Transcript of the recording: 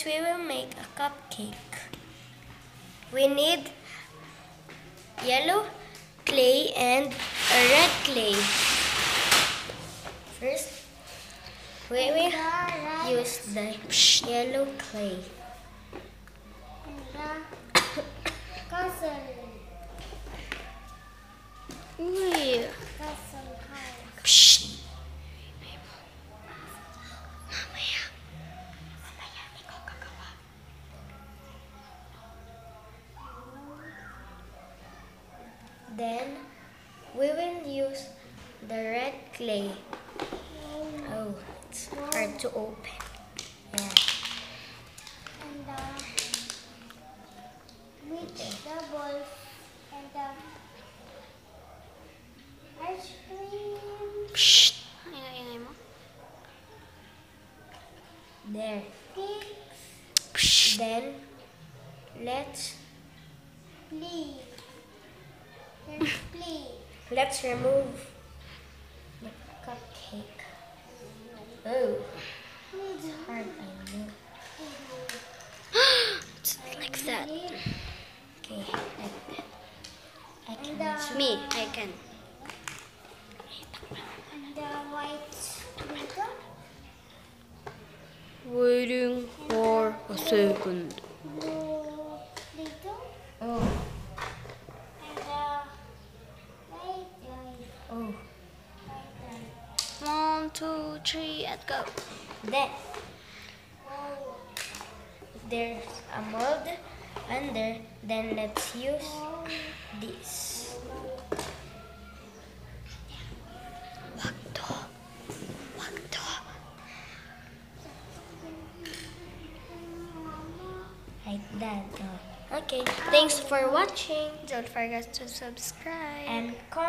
We will make a cupcake. We need yellow clay and a red clay. First, we will use the yellow clay. Uy. Psst. Then we will use the red clay. Oh, it's hard to open. Yeah. And with the balls and the ice cream. Psst. Ingay mo. There. Cakes. Psst. Then let's Let's remove the cupcake. Oh, it's hard, I know. It's like that. Okay, like that. I can Me, I can. And the white glitter. Waiting for a second. Blue glitter. Oh, And the white oh. One, two, three, and go. Then there's a mold under. Then let's use this. Wag to. Like that. Oh. Okay. Thanks for watching Don't forget to subscribe. and comment.